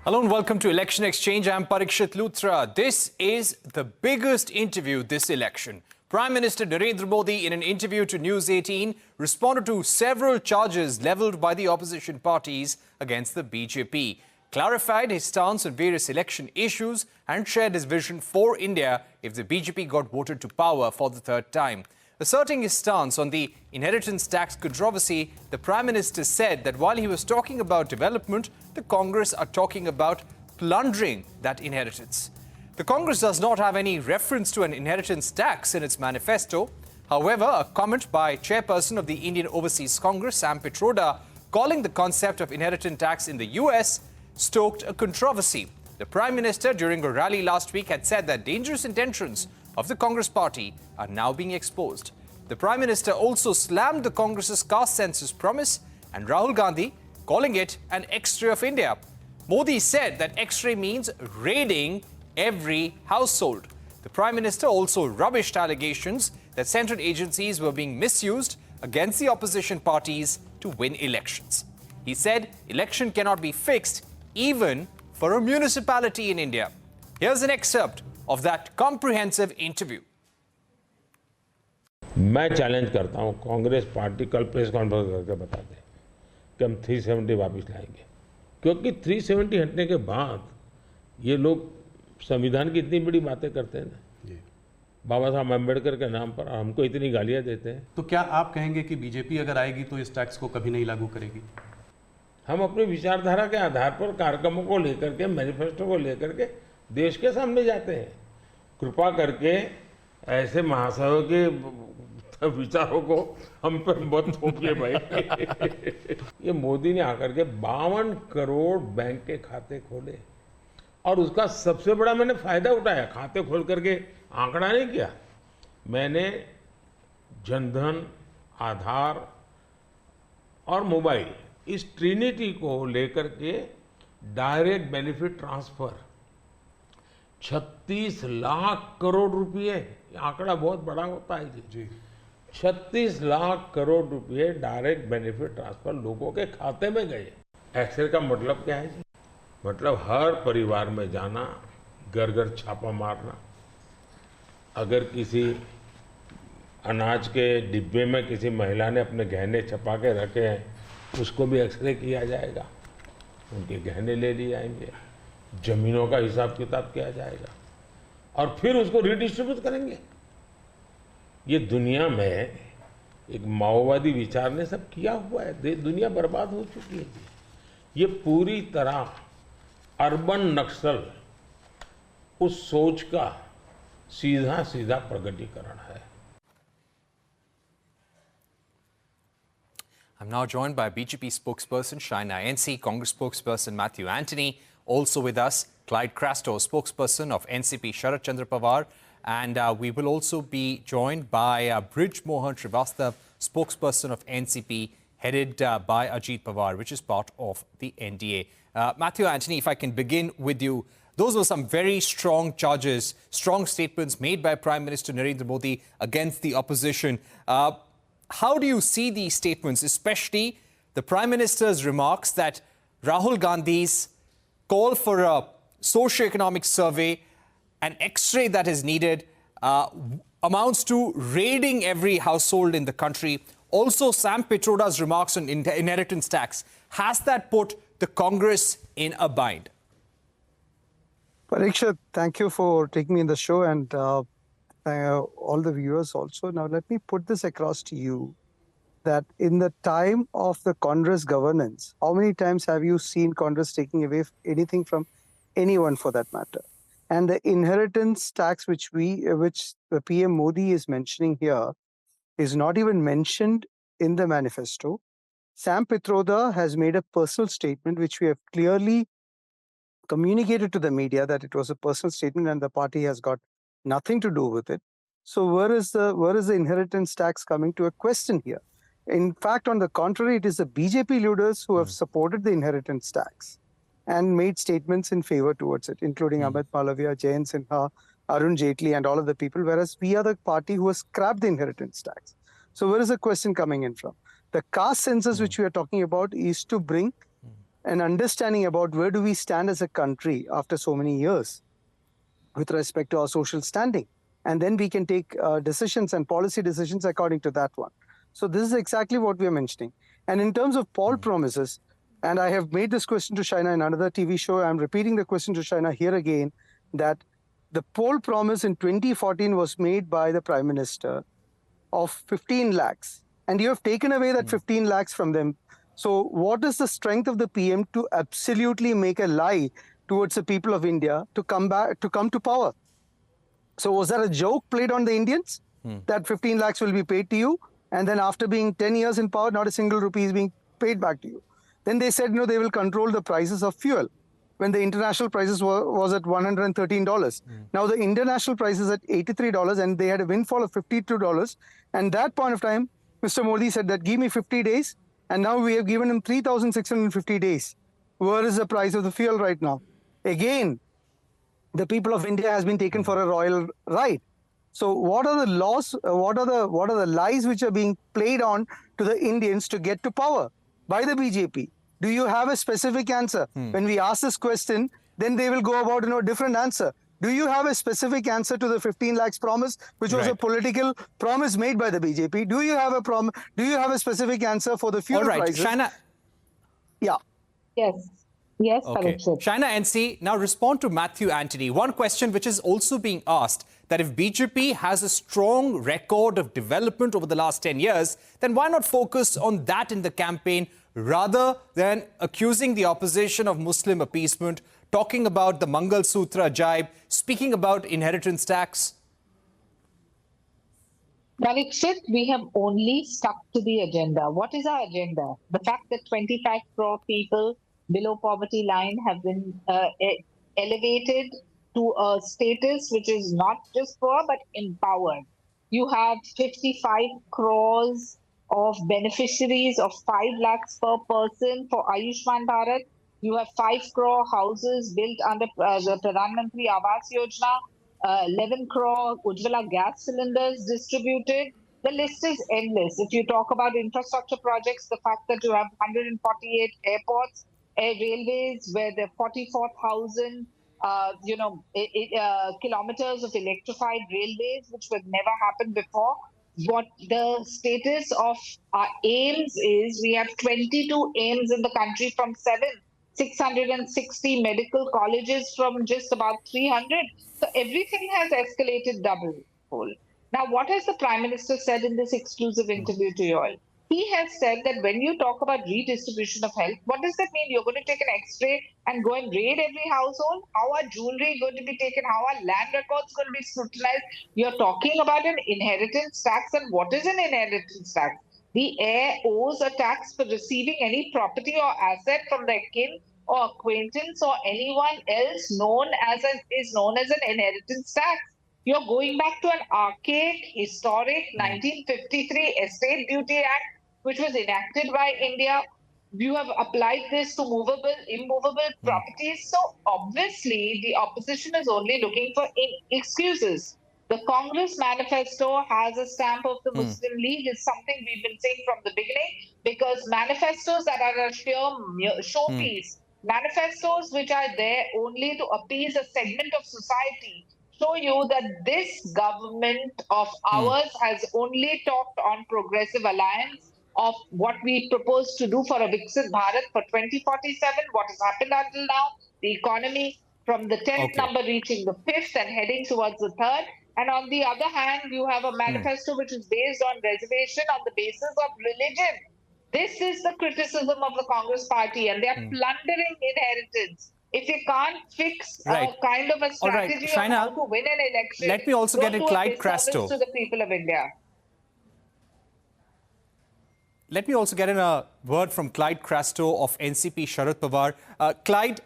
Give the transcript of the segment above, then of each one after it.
Hello and welcome to Election Exchange. I'm Parikshit Luthra. This is the biggest interview this election. Prime Minister Narendra Modi, in an interview to News 18, responded to several charges levelled by the opposition parties against the BJP, clarified his stance on various election issues and shared his vision for India if the BJP got voted to power for the third time. Asserting his stance on the inheritance tax controversy, the Prime Minister said that while he was talking about development, the Congress are talking about plundering that inheritance. The Congress does not have any reference to an inheritance tax in its manifesto. However, a comment by Chairperson of the Indian Overseas Congress, Sam Pitroda, calling the concept of inheritance tax in the US stoked a controversy. The Prime Minister, during a rally last week, had said that dangerous intentions of the Congress party are now being exposed. The Prime Minister also slammed the Congress's caste census promise and Rahul Gandhi, calling it an X-ray of India. Modi said that X-ray means raiding every household. The Prime Minister also rubbished allegations that central agencies were being misused against the opposition parties to win elections. He said election cannot be fixed even for a municipality in India. Here's an excerpt of that comprehensive interview. मैं challenge करता हूं Congress party कल press conference करके बता दे कि हम 370 वापस लाएंगे, क्योंकि 370 हटने के बाद ये लोग संविधान की इतनी बड़ी बातें करते हैं ना, बाबा साहब अम्बेडकर के नाम पर हमको इतनी गालियां देते हैं। तो क्या आप कहेंगे कि बीजेपी अगर आएगी तो इस टैक्स को कभी नहीं लागू करेगी? हम अपनी विचारधारा के आधार पर कार्यक्रमों को लेकर के, मैनिफेस्टो को लेकर के देश के सामने जाते हैं। कृपा करके ऐसे महाशयों के विचारों को हम पर मत थोपिए भाई। ये मोदी ने आकर के 52 करोड़ बैंक के खाते खोले और उसका सबसे बड़ा मैंने फायदा उठाया। खाते खोल करके आंकड़ा नहीं किया, मैंने जनधन, आधार और मोबाइल, इस ट्रिनिटी को लेकर के direct benefit transfer 36 lakh crore रुपए, आंकड़ा बहुत बड़ा होता है जी। 36 लाख करोड़ रुपए डायरेक्ट बेनिफिट ट्रांसफर लोगों के खाते में गए। एक्सरे का मतलब क्या है जी? मतलब हर परिवार में जाना, घर घर छापा मारना। अगर किसी अनाज के डिब्बे में किसी महिला ने अपने गहने छपा के रखे हैं, उसको भी एक्सरे किया जाएगा, उनके गहने ले लिए जाएंगे, जमीनों का हिसाब किताब किया जाएगा और फिर उसको रिडिस्ट्रीब्यूट करेंगे। ये दुनिया में एक माओवादी विचार ने सब किया हुआ है, दुनिया बर्बाद हो चुकी है। ये पूरी तरह अर्बन नक्सल उस सोच का सीधा सीधा प्रगटीकरण है। I'm now joined by BJP spokesperson Shaina NC, Congress spokesperson Matthew Antony, also with us Clyde Crasto, spokesperson of NCP Sharad Chandra Pawar, and we will also be joined by Brij Mohan Srivastava, spokesperson of NCP, headed by Ajit Pawar, which is part of the NDA. Matthew Antony, if I can begin with you, those were some very strong charges, strong statements made by Prime Minister Narendra Modi against the opposition. How do you see these statements, especially the Prime Minister's remarks that Rahul Gandhi's call for a socio-economic survey, an X-ray that is needed, amounts to raiding every household in the country? Also, Sam Pitroda's remarks on inheritance tax. Has that put the Congress in a bind? Pariksha, thank you for taking me in the show, and all the viewers also. Now, let me put this across to you, that in the time of the Congress governance, how many times have you seen Congress taking away anything from anyone for that matter? And the inheritance tax which the PM Modi is mentioning here is not even mentioned in the manifesto. Sam Pitroda has made a personal statement which we have clearly communicated to the media that it was a personal statement and the party has got nothing to do with it. So where is the inheritance tax coming to a question here? In fact, on the contrary, it is the BJP leaders who have supported the inheritance tax and made statements in favor towards it, including Amit Malavia, Jayant Sinha, Arun Jaitley, and all of the people, whereas we are the party who has scrapped the inheritance tax. So where is the question coming in from? The caste census which we are talking about is to bring an understanding about where do we stand as a country after so many years with respect to our social standing. And then we can take decisions and policy decisions according to that one. So this is exactly what we are mentioning. And in terms of poll promises, and I have made this question to Shaina in another TV show, I'm repeating the question to Shaina here again, that the poll promise in 2014 was made by the Prime Minister of 15 lakhs. And you have taken away that 15 lakhs from them. So what is the strength of the PM to absolutely make a lie towards the people of India to come to power? So was that a joke played on the Indians? That 15 lakhs will be paid to you, and then after being 10 years in power, not a single rupee is being paid back to you. Then they said, no, they will control the prices of fuel when the international prices was at $113. Now the international price is at $83, and they had a windfall of $52. And that point of time, Mr. Modi said that give me 50 days, and now we have given him 3,650 days. Where is the price of the fuel right now? Again, the people of India has been taken for a royal ride. So what are the laws, what are the lies which are being played on to the Indians to get to power by the BJP? Do you have a specific answer? When we ask this question, then they will go about a different answer. Do you have a specific answer to the 15 lakhs promise, which was a political promise made by the BJP? Do you have a Do you have a specific answer for the fuel prices? Shaina. Yeah. Yes. Yes, Okay. Parikshit. Shaina NC, now respond to Matthew Anthony. One question which is also being asked, that if BJP has a strong record of development over the last 10 years, then why not focus on that in the campaign rather than accusing the opposition of Muslim appeasement, talking about the Mangal Sutra jibe, speaking about inheritance tax? Parikshit, we have only stuck to the agenda. What is our agenda? The fact that 25 crore people below poverty line have been elevated to a status which is not just poor but empowered. You have 55 crores of beneficiaries of 5 lakhs per person for Ayushman Bharat. You have 5 crore houses built under the Pradhan Mantri Awas Yojana, 11 crore Ujjwala gas cylinders distributed. The list is endless. If you talk about infrastructure projects, the fact that you have 148 airports, railways where there are 44,000 kilometers of electrified railways, which would never happen before. What the status of our aims is, we have 22 aims in the country from 660 medical colleges from just about 300. So everything has escalated double-fold. Now, what has the Prime Minister said in this exclusive interview to you all? He has said that when you talk about redistribution of health, what does that mean? You're going to take an X-ray and go and raid every household? How are jewelry going to be taken? How are land records going to be scrutinized? You're talking about an inheritance tax. And what is an inheritance tax? The heir owes a tax for receiving any property or asset from their kin or acquaintance or anyone else known as an inheritance tax. You're going back to an archaic, historic 1953 Estate Duty Act, which was enacted by India. You have applied this to movable, immovable properties. So obviously, the opposition is only looking for excuses. The Congress manifesto has a stamp of the Muslim League. Is something we've been saying from the beginning, because manifestos that are a sheer showpiece, manifestos which are there only to appease a segment of society, show you that this government of ours has only talked on progressive alliance of what we propose to do for a Viksit Bharat for 2047. What has happened until now? The economy from the 10th number reaching the 5th and heading towards the 3rd. And on the other hand, you have a manifesto which is based on reservation on the basis of religion. This is the criticism of the Congress party, and they are plundering inheritance. If you can't fix a kind of a strategy of Shaina, how to win an election, let me also get in Clyde Crasto. To the people of India. Let me also get in a word from Clyde Crasto of NCP Sharad Pawar. Clyde,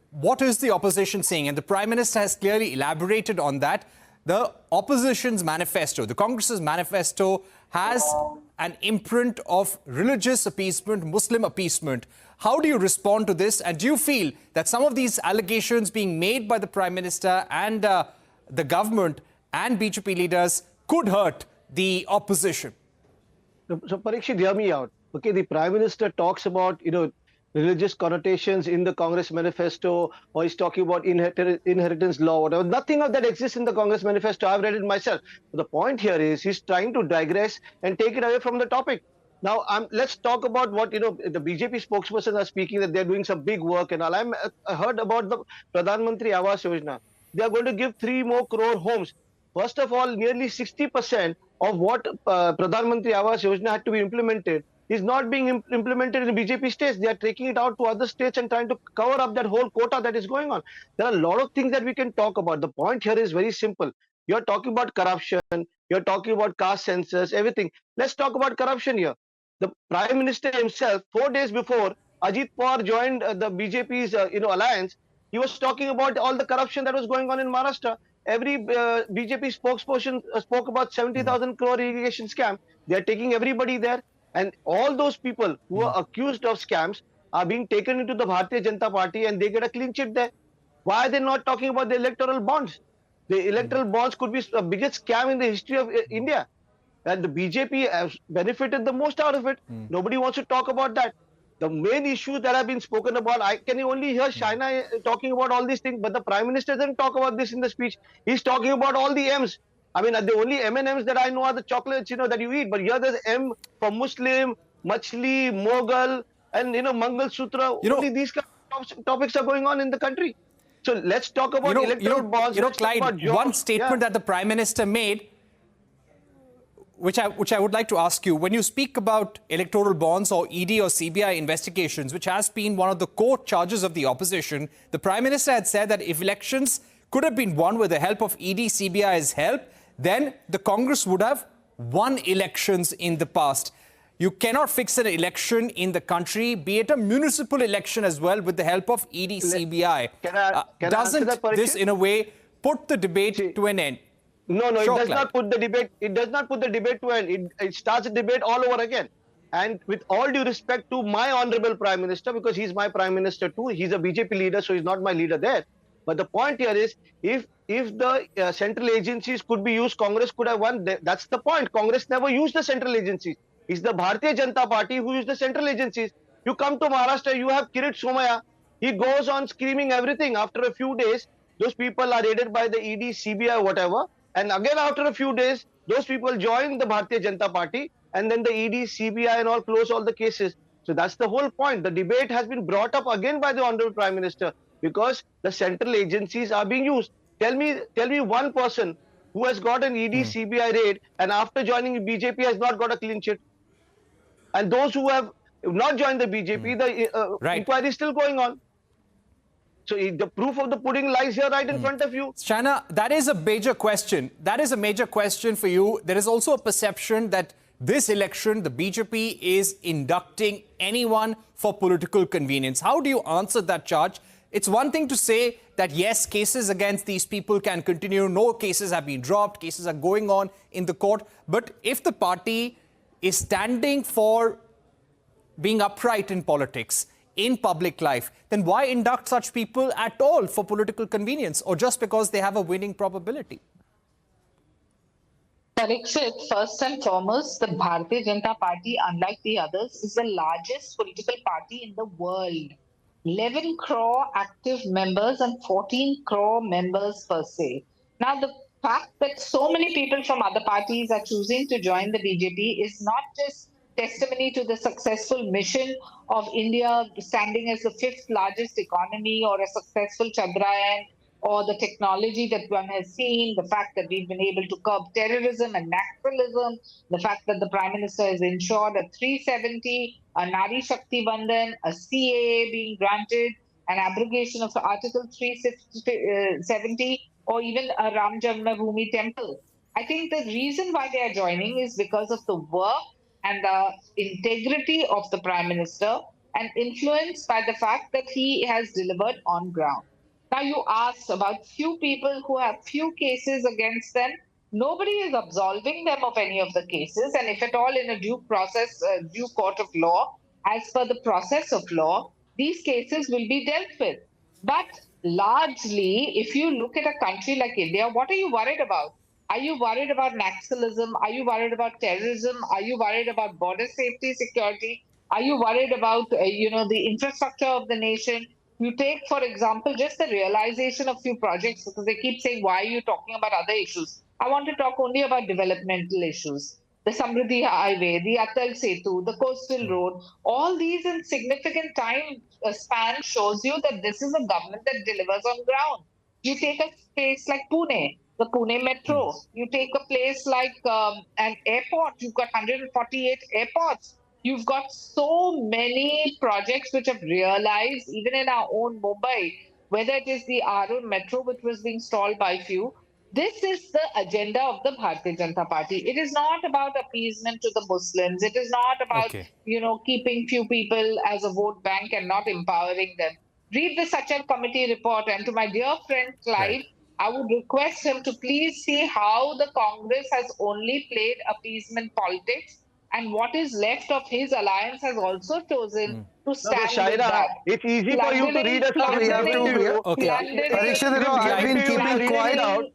what is the opposition saying? And the Prime Minister has clearly elaborated on that. The opposition's manifesto, the Congress's manifesto, has an imprint of religious appeasement, Muslim appeasement. How do you respond to this? And do you feel that some of these allegations being made by the Prime Minister and the government and BJP leaders could hurt the opposition? So Parikshit, hear me out. Okay, the Prime Minister talks about, religious connotations in the Congress manifesto, or he's talking about inheritance law, whatever. Nothing of that exists in the Congress manifesto. I've read it myself. The point here is he's trying to digress and take it away from the topic. Now, let's talk about what, the BJP spokesperson are speaking that they're doing some big work and all. I heard about the Pradhan Mantri Awas Yojana. They are going to give 3 more crore homes. First of all, nearly 60% of what Pradhan Mantri Awas Yojana had to be implemented is not being implemented in BJP states. They are taking it out to other states and trying to cover up that whole quota that is going on. There are a lot of things that we can talk about. The point here is very simple. You're talking about corruption. You're talking about caste census, everything. Let's talk about corruption here. The Prime Minister himself, 4 days before Ajit Pawar joined the BJP's alliance, he was talking about all the corruption that was going on in Maharashtra. Every BJP spokesperson spoke about 70,000 crore irrigation scam. They are taking everybody there. And all those people who are accused of scams are being taken into the Bharatiya Janata Party and they get a clean chit there. Why are they not talking about the electoral bonds? The electoral bonds could be the biggest scam in the history of India. And the BJP has benefited the most out of it. Nobody wants to talk about that. The main issues that have been spoken about, I can only hear Shaina talking about all these things, but the Prime Minister doesn't talk about this in the speech. He's talking about all the M's. I mean, the only M&Ms that I know are the chocolates, that you eat. But here there's M for Muslim, Machli, Mughal, and, Mangal Sutra. Only these kind of topics are going on in the country. So let's talk about electoral bonds. Clyde, one statement that the Prime Minister made, which I would like to ask you, when you speak about electoral bonds or ED or CBI investigations, which has been one of the core charges of the opposition, the Prime Minister had said that if elections could have been won with the help of ED, CBI's help, then the Congress would have won elections in the past. You cannot fix an election in the country, be it a municipal election as well, with the help of ED, CBI. Doesn't this, in a way, put the debate to an end? No, it does not put the debate. It does not put the debate to end. It starts a debate all over again. And with all due respect to my honorable Prime Minister, because he's my Prime Minister too, he's a BJP leader, so he's not my leader there. But the point here is, if the central agencies could be used, Congress could have won. That's the point. Congress never used the central agencies. It's the Bharatiya Janata Party who used the central agencies. You come to Maharashtra, you have Kirit Somaya. He goes on screaming everything. After a few days, those people are raided by the ED, CBI, whatever. And again, after a few days, those people join the Bharatiya Janata Party, and then the ED, CBI and all close all the cases. So that's the whole point. The debate has been brought up again by the Honorable Prime Minister because the central agencies are being used. Tell me one person who has got an ED, CBI raid and after joining BJP has not got a clean chit. And those who have not joined the BJP, the inquiry is still going on. So the proof of the pudding lies here right in front of you. Shaina, that is a major question. That is a major question for you. There is also a perception that this election, the BJP is inducting anyone for political convenience. How do you answer that charge? It's one thing to say that, yes, cases against these people can continue. No cases have been dropped. Cases are going on in the court. But if the party is standing for being upright in politics, in public life, then why induct such people at all for political convenience or just because they have a winning probability? Parikshit, first and foremost, the Bharatiya Janata Party, unlike the others, is the largest political party in the world. 11 crore active members and 14 crore members per se. Now, the fact that so many people from other parties are choosing to join the BJP is not just testimony to the successful mission of India standing as the 5th largest economy or a successful Chandrayaan or the technology that one has seen, the fact that we've been able to curb terrorism and nationalism, the fact that the Prime Minister has ensured a 370, a Nari Shakti Bandhan, a CAA being granted, an abrogation of Article 370, or even a Ram Janmabhoomi temple. I think the reason why they are joining is because of the work and the integrity of the Prime Minister and influenced by the fact that he has delivered on ground. Now, you asked about few people who have few cases against them. Nobody is absolving them of any of the cases. And if at all in a due process, due court of law, as per the process of law, these cases will be dealt with. But largely, if you look at a country like India, what are you worried about? Are you worried about nationalism? Are you worried about terrorism? Are you worried about border safety, security? Are you worried about, the infrastructure of the nation? You take, for example, just the realization of few projects, because they keep saying, why are you talking about other issues? I want to talk only about developmental issues. The Samruddhi Highway, the Atal Setu, the Coastal Road, all these in significant time span shows you that this is a government that delivers on ground. You take a place like Pune, the Pune Metro. You take a place like an airport. You've got 148 airports. You've got so many projects which have realized, even in our own Mumbai, whether it is the Arun Metro, which was being stalled by few. This is the agenda of the Bharatiya Janata Party. It is not about appeasement to the Muslims. It is not about, Okay. keeping few people as a vote bank and not empowering them. Read the Sachar Committee report. And to my dear friend Clive, Right. I would request him to please see how the Congress has only played appeasement politics, and what is left of his alliance has also chosen to No, stand but with Shaira, that. it's easy for you to read a script. We have to- Okay. Parikshit, I've been keeping quiet.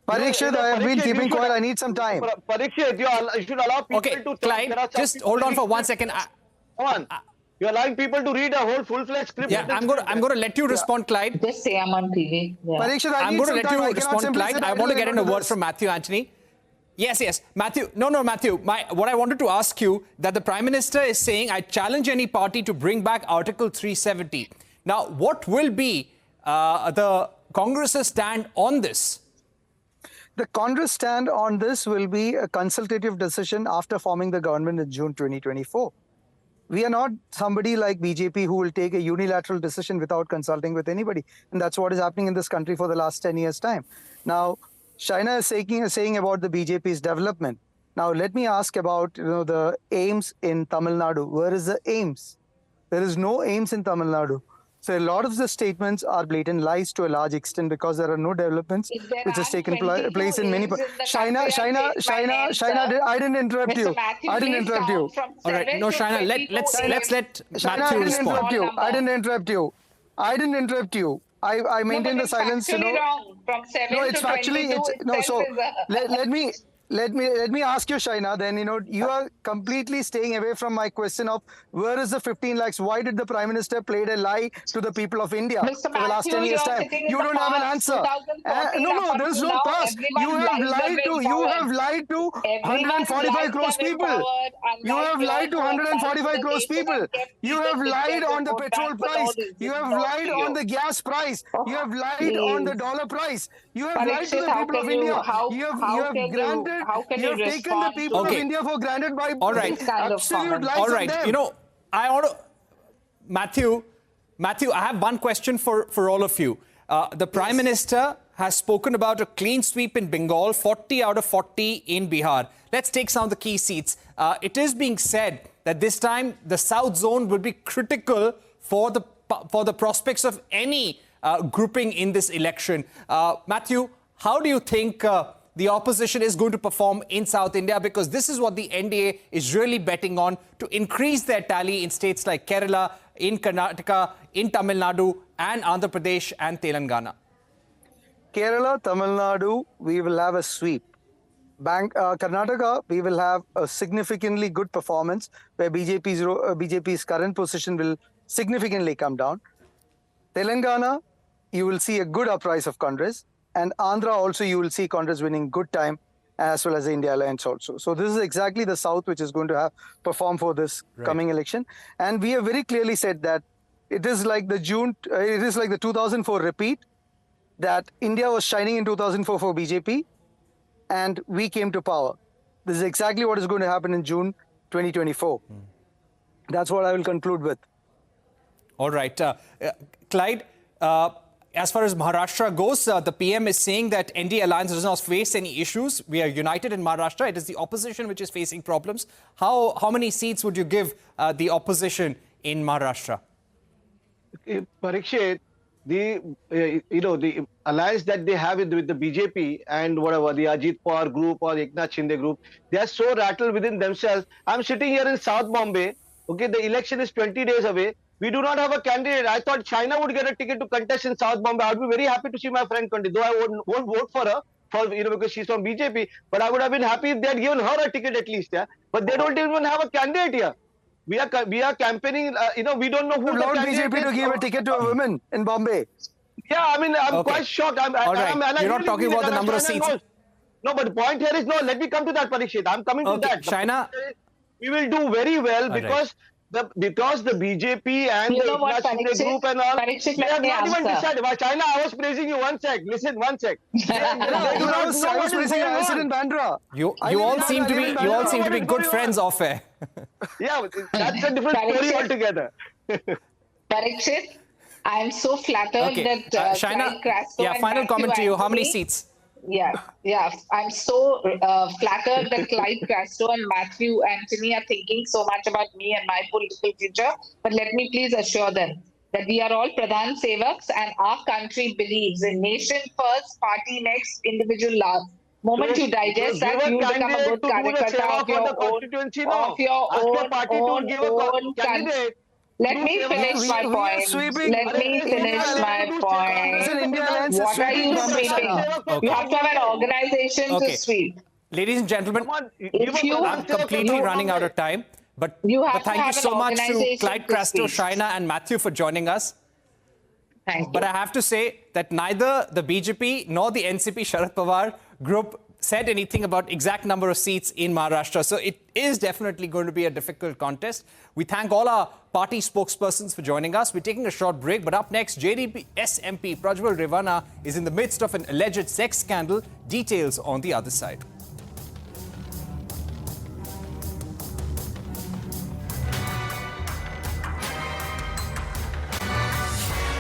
Parikshit, I have been keeping quiet. I need some time. Parikshit, you should allow people Okay, to talk. Clive, There are some just people hold on reading for 1 scripts. second. Come on. You're allowing people to read a whole full-fledged script. Yeah, I'm going to let you respond, Clyde. Just say I'm on TV. Yeah. Parikshit, I I'm need going to some let time. I you cannot respond, simply Clyde. sit I idle want to get and in a do word this. from Matthew Anthony. Yes, Matthew. No, Matthew. What I wanted to ask you, that the Prime Minister is saying, I challenge any party to bring back Article 370. Now, what will be the Congress's stand on this? The Congress stand on this will be a consultative decision after forming the government in June 2024. We are not somebody like BJP who will take a unilateral decision without consulting with anybody. And that's what is happening in this country for the last 10 years' time. Now, Shaina is saying about the BJP's development. Now, let me ask about the aims in Tamil Nadu. Where is the aims? There is no aims in Tamil Nadu. So a lot of the statements are blatant lies to a large extent because there are no developments If there which has are taken 22 place in many. aims in the Shaina, country, I'll change my name, sir. I didn't interrupt Mr. you. Matthew, I didn't please interrupt you. count from All right, 7 no, to Shaina, 22 let's aims. let Shaina, I Matthew didn't respond. interrupt you. Small I didn't number. interrupt you. I didn't interrupt you. I No, but maintained the it's silence. factually wrong. From 7 No, to it's factually 22 it's no. itself So is a... let me ask you, Shaina. Then you are completely staying away from my question of where is the 15 lakhs? Why did the Prime Minister played a lie to the people of India Mr. for the last 10 Matthew, years' you're time? sitting in You the don't have an past, answer. 2014 No, up there is until no now, past. You everyone's have lives are lied going to. You have forward. lied to Everyone's 145 lives crores have been people. forward, You unlike have yours lied to who have lied to 145 the crores nation people. and kept You have people lied as a on the vote petrol bank for no price. reason You have brought lied to on you. the gas price. You have lied on the Please. dollar price. You have lied to Parikshit, the people of India. You have granted. how can You you have taken the respond people to of Okay. India for granted by All right. this kind of absolute comment? lies All of right. them. I want to, Matthew, I have one question for all of you. The Prime Minister has spoken about a clean sweep in Bengal, 40 out of 40 in Bihar. Let's take some of the key seats. It is being said that this time the South Zone will be critical for the prospects of any grouping in this election. Matthew, how do you think the opposition is going to perform in South India? Because this is what the NDA is really betting on, to increase their tally in states like Kerala, in Karnataka, in Tamil Nadu, and Andhra Pradesh and Telangana. Kerala, Tamil Nadu, we will have a sweep. Karnataka, we will have a significantly good performance where BJP's current position will significantly come down. Telangana, you will see a good uprise of Congress. And Andhra also, you will see Congress winning good time, as well as the India Alliance also. So this is exactly the South which is going to perform for this coming election. And we have very clearly said that it is like the 2004 repeat, that India was shining in 2004 for BJP, and we came to power. This is exactly what is going to happen in June 2024. That's what I will conclude with. All right. Clyde, as far as Maharashtra goes, the PM is saying that NDA alliance does not face any issues. We are united in Maharashtra. It is the opposition which is facing problems. How many seats would you give the opposition in Maharashtra? Parikshit, the alliance that they have with the BJP and whatever, the Ajit Pawar group or the Eknath Shinde group, they are so rattled within themselves. I'm sitting here in South Bombay. Okay, the election is 20 days away. We do not have a candidate. I thought China would get a ticket to contest in South Bombay. I would be very happy to see my friend contest, though I won't vote for her, because she's from BJP. But I would have been happy if they had given her a ticket at least. Yeah, but they don't even have a candidate here. we are campaigning. We don't know who the Allowed candidate BJP to is. give a ticket to a woman in Bombay. Yeah, I mean, I'm Okay. quite shocked. All right. and I You're not really talking feel about the that number of China seats. knows. No, but the point here is, no, let me come to that, Parikshit. I'm coming to Okay, that. The Shaina. point here is, we will do very well right. because the BJP and You the know what, Eknath Shinde Parikshit? group and all, Parikshit, they let have me not even answer. decided. Why, China, I was praising you. One sec. Listen, one sec. They do I not know was what is praising going I sit on. in Bandra. You I you live all in seem Bandra, to I live be in you all Bandra. seem to be What is good going friends on? off air. Yeah, that's a different story Parikshit. altogether. Parikshit, I am so flattered Okay, that Shaina. Clyde Crasto Yeah, and final Matthew comment to you. How many Anthony- seats? Yeah. I'm so flattered that Clyde Crasto and Matthew Anthony are thinking so much about me and my political future. But let me please assure them that we are all Pradhan Sevaks and our country believes in nation first, party next, individual last. Moment you digest that, give you a become a good candidate to do the karyakarta seva of for your the own, constituency, of no. your Ask your own, party to give a candidate. Let do me seva. finish my we are point. sweeping. Let me finish my Congress and point. India Alliance is What are sweeping you Bombay, sweeping? Shaina. You have to have an organization Okay. to sweep. Ladies and gentlemen, Come on, If give a you- Pradhan I'm Sevak completely for running out Bombay. of time. But You have to thank you have an so much to organization Clyde to Crasto, speak. Shaina, and Matthew for joining us. Thank you. But I have to say that neither the BJP nor the NCP Sharad Pawar group said anything about exact number of seats in Maharashtra. So it is definitely going to be a difficult contest. We thank all our party spokespersons for joining us. We're taking a short break. But up next, JDP SMP Prajwal Revana is in the midst of an alleged sex scandal. Details on the other side.